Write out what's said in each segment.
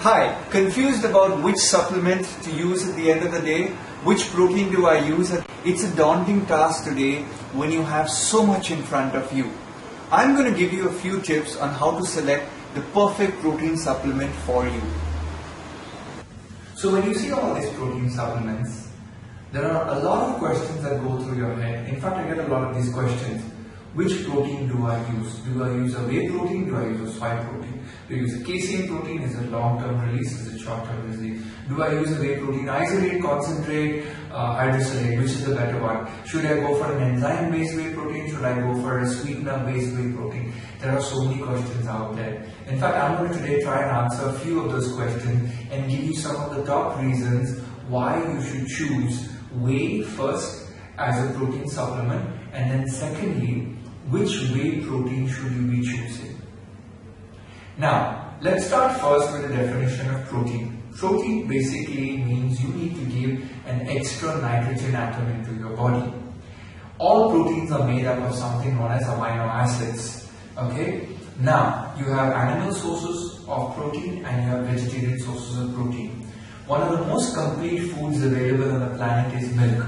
Hi, confused about which supplement to use at the end of the day? Which protein do I use? It's a daunting task today when you have so much in front of you. I'm going to give you a few tips on how to select the perfect protein supplement for you. So when you see all these protein supplements, there are a lot of questions that go through your head. In fact, I get a lot of these questions. Which protein do I use? Do I use a whey protein? Do I use a soy protein? Do I use a casein protein? Is it long-term release? Is it short-term release? Do I use a whey protein isolate, concentrate, hydrolysate? Which is the better one? Should I go for an enzyme-based whey protein? Should I go for a sweetener-based whey protein? There are so many questions out there. In fact, I'm going to today try and answer a few of those questions and give you some of the top reasons why you should choose whey first as a protein supplement, and then secondly, which whey protein should you be choosing? Now, let's start first with the definition of protein. Protein basically means you need to give an extra nitrogen atom into your body. All proteins are made up of something known as amino acids. Okay? Now, you have animal sources of protein and you have vegetarian sources of protein. One of the most complete foods available on the planet is milk.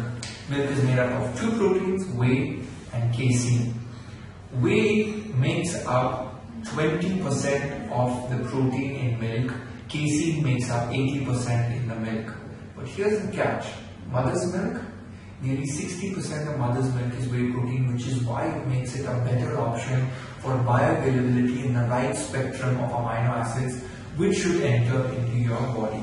Milk is made up of two proteins, whey and casein. Whey makes up 20% of the protein in milk. Casein makes up 80% in the milk. But here's the catch. Mother's milk, nearly 60% of mother's milk is whey protein, which is why it makes it a better option for bioavailability in the right spectrum of amino acids which should enter into your body.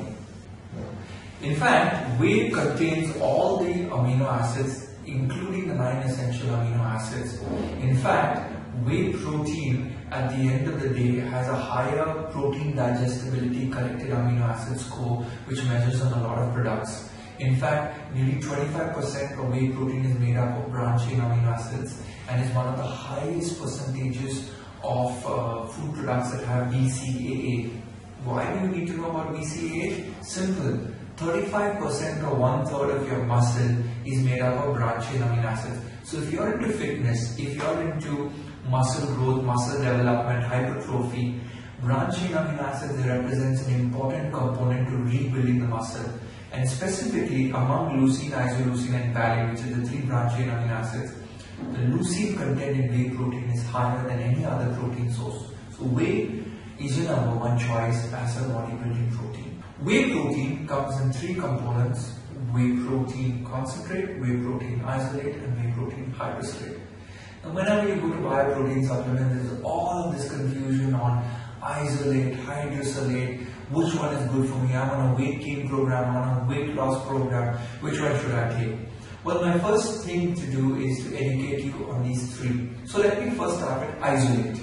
In fact, whey contains all the amino acids, including the 9 essential amino acids. In fact, whey protein at the end of the day has a higher protein digestibility corrected amino acid score, which measures on a lot of products. In fact, nearly 25% of whey protein is made up of branched chain amino acids and is one of the highest percentages of food products that have BCAA. Why do you need to know about BCAA? Simple. 35% or 1/3 of your muscle is made up of branched chain amino acids. So if you're into fitness, if you're into muscle growth, muscle development, hypertrophy, branched chain amino acids represents an important component to rebuilding the muscle. And specifically among leucine, isoleucine and valine, which are the 3 branched chain amino acids, the leucine content in whey protein is higher than any other protein source. So whey is your number one choice as a bodybuilding protein. Whey protein comes in 3 components: whey protein concentrate, whey protein isolate and whey protein hydrolysate. Now whenever you go to buy a protein supplement, there's all of this confusion on isolate, hydrolysate, which one is good for me? I'm on a weight gain program, I'm on a weight loss program, which one should I take? Well, my first thing to do is to educate you on these 3. So let me first start with isolate.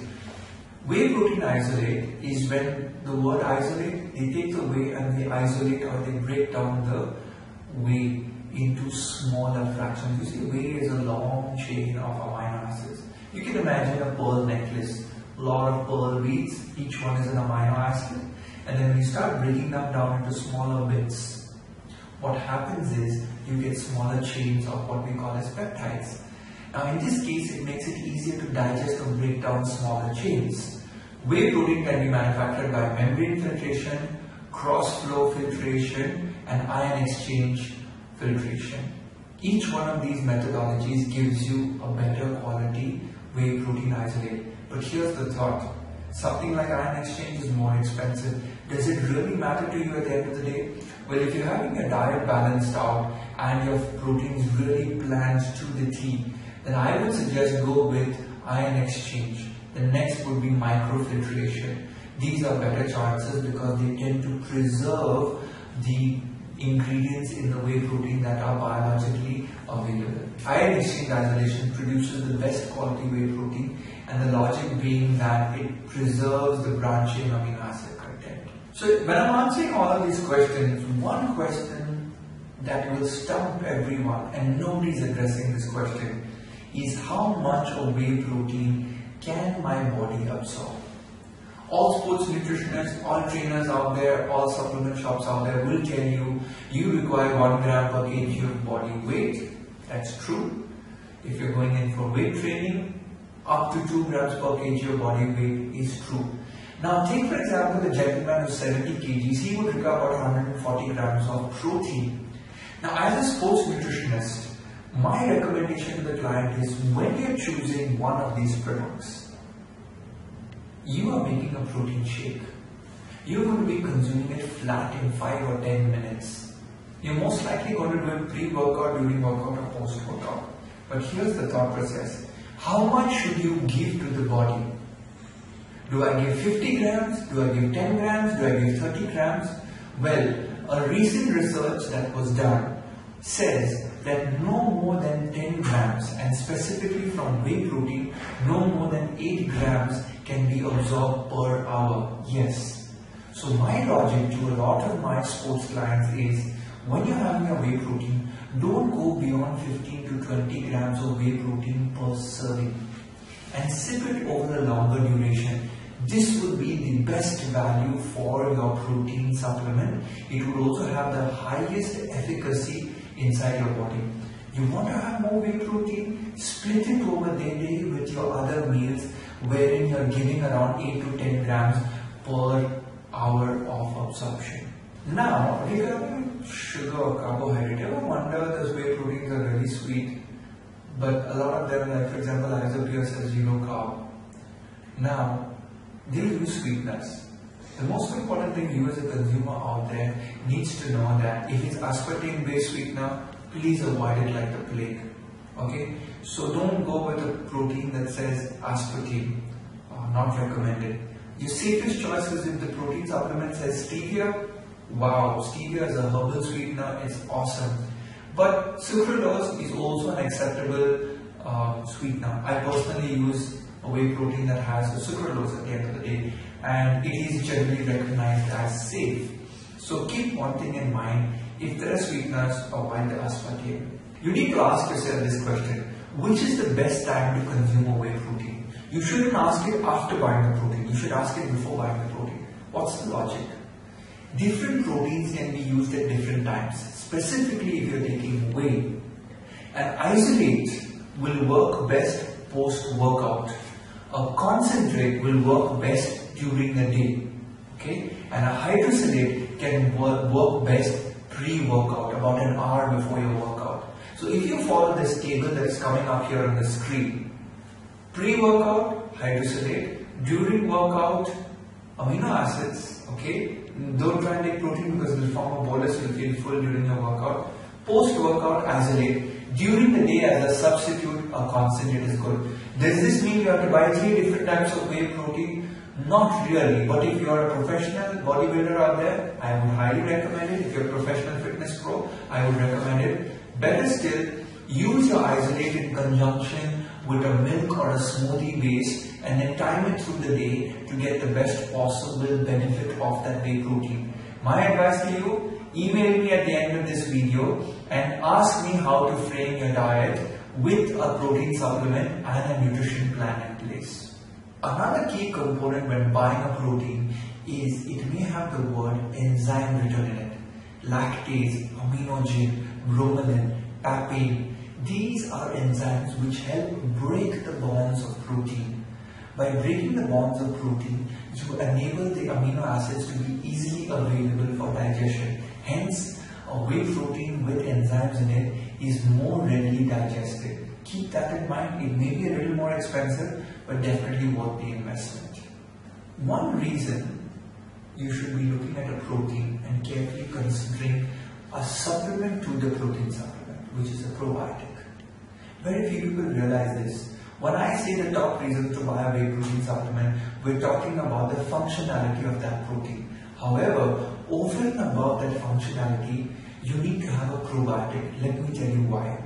Whey protein isolate is when the word isolate, they take the whey and they isolate or they break down the whey into smaller fractions. You see, whey is a long chain of amino acids. You can imagine a pearl necklace, a lot of pearl beads, each one is an amino acid. And then when you start breaking them down into smaller bits, what happens is you get smaller chains of what we call as peptides. Now in this case, it makes it easier to digest or break down smaller chains. Whey protein can be manufactured by membrane filtration, cross-flow filtration and ion exchange filtration. Each one of these methodologies gives you a better quality whey protein isolate. But here's the thought. Something like ion exchange is more expensive. Does it really matter to you at the end of the day? Well, if you're having your diet balanced out and your protein is really planned to the T, then I would suggest go with ion exchange. The next would be microfiltration. These are better choices because they tend to preserve the ingredients in the whey protein that are biologically available. Ion exchange isolation produces the best quality whey protein, and the logic being that it preserves the branched chain amino acid content. So when I'm answering all of these questions, one question that will stump everyone, and nobody's addressing this question, is how much of whey protein can my body absorb? All sports nutritionists, all trainers out there, all supplement shops out there will tell you, you require 1 gram per kg of body weight. That's true. If you're going in for weight training, up to 2 grams per kg of body weight is true. Now take for example a gentleman who's 70 kgs, he would require about 140 grams of protein. Now as a sports nutritionist, my recommendation to the client is when you're choosing one of these products, you are making a protein shake. You're going to be consuming it flat in 5 or 10 minutes. You're most likely going to do it pre-workout, during workout or post-workout. But here's the thought process. How much should you give to the body? Do I give 50 grams? Do I give 10 grams? Do I give 30 grams? Well, a recent research that was done says that no more than 10 grams, and specifically from whey protein, no more than 8 grams can be absorbed per hour. Yes. So my logic to a lot of my sports clients is, when you're having a whey protein, don't go beyond 15 to 20 grams of whey protein per serving, and sip it over a longer duration. This would be the best value for your protein supplement. It would also have the highest efficacy inside your body. You want to have more whey protein? Split it over the day with your other meals, wherein you're giving around 8 to 10 grams per hour of absorption. Now, regarding sugar or carbohydrate, ever wonder those whey proteins are really sweet, but a lot of them, like for example, isopure says 0 carb. Now, they use sweeteners. The most important thing you as a consumer out there needs to know that if it's aspartame based sweetener, please avoid it like the plague. Okay? So don't go with a protein that says aspartame, not recommended. Your safest choice is if the protein supplement says stevia. Wow, stevia is a herbal sweetener, it's awesome. But sucralose is also an acceptable sweetener. I personally use a whey protein that has a sucralose at the end of the day, and it is generally recognized as safe. So keep one thing in mind, if there are sweeteners, avoid the aspartame. You need to ask yourself this question: which is the best time to consume a whey protein? You shouldn't ask it after buying the protein, you should ask it before buying the protein. What's the logic? Different proteins can be used at different times, specifically if you're taking whey. An isolate will work best post-workout. A concentrate will work best during the day. Okay? And a hydrolysate can work best pre-workout, about an hour before your workout. So if you follow this table that is coming up here on the screen, pre-workout, hydrolysate, during workout, amino acids, okay? Don't try and take protein because it will form a bolus, you will feel full during your workout. Post-workout, isolate. During the day as a substitute, a concentrate is good. Does this mean you have to buy 3 different types of whey protein? Not really, but if you are a professional bodybuilder out there, I would highly recommend it. If you're a professional fitness pro, I would recommend it. Better still, use your isolate in conjunction with a milk or a smoothie base, and then time it through the day to get the best possible benefit of that whey protein. My advice to you, email me at the end of this video and ask me how to frame your diet with a protein supplement and a nutrition plan in place. Another key component when buying a protein is it may have the word enzyme written in it. Lactase, aminogen, bromelain, papain. These are enzymes which help break the bonds of protein. By breaking the bonds of protein, you enable the amino acids to be easily available for digestion. Hence, a whey protein with enzymes in it is more readily digested. Keep that in mind. It may be a little more expensive, but definitely worth the investment. One reason you should be looking at a protein and carefully considering a supplement to the protein supplement, which is a probiotic. Very few people realize this. When I say the top reason to buy a whey protein supplement, we're talking about the functionality of that protein. However, over and above that functionality, you need to have a probiotic. Let me tell you why.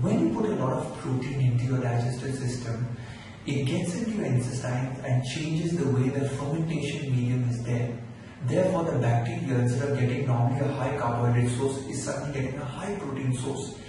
When you put a lot of protein into your digestive system, it gets into your intestines and changes the way the fermentation medium is there. Therefore, the bacteria, instead of getting normally a high carbohydrate source, is suddenly getting a high protein source.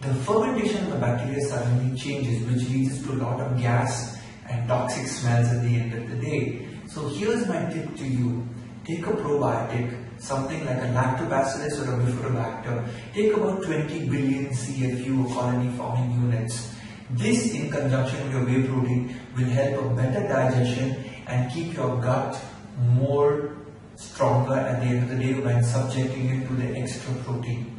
The fermentation of the bacteria suddenly changes, which leads to a lot of gas and toxic smells at the end of the day. So here's my tip to you. Take a probiotic, something like a lactobacillus or a bifidobacter. Take about 20 billion CFU or colony forming units. This in conjunction with your whey protein will help a better digestion and keep your gut more stronger at the end of the day when subjecting it to the extra protein.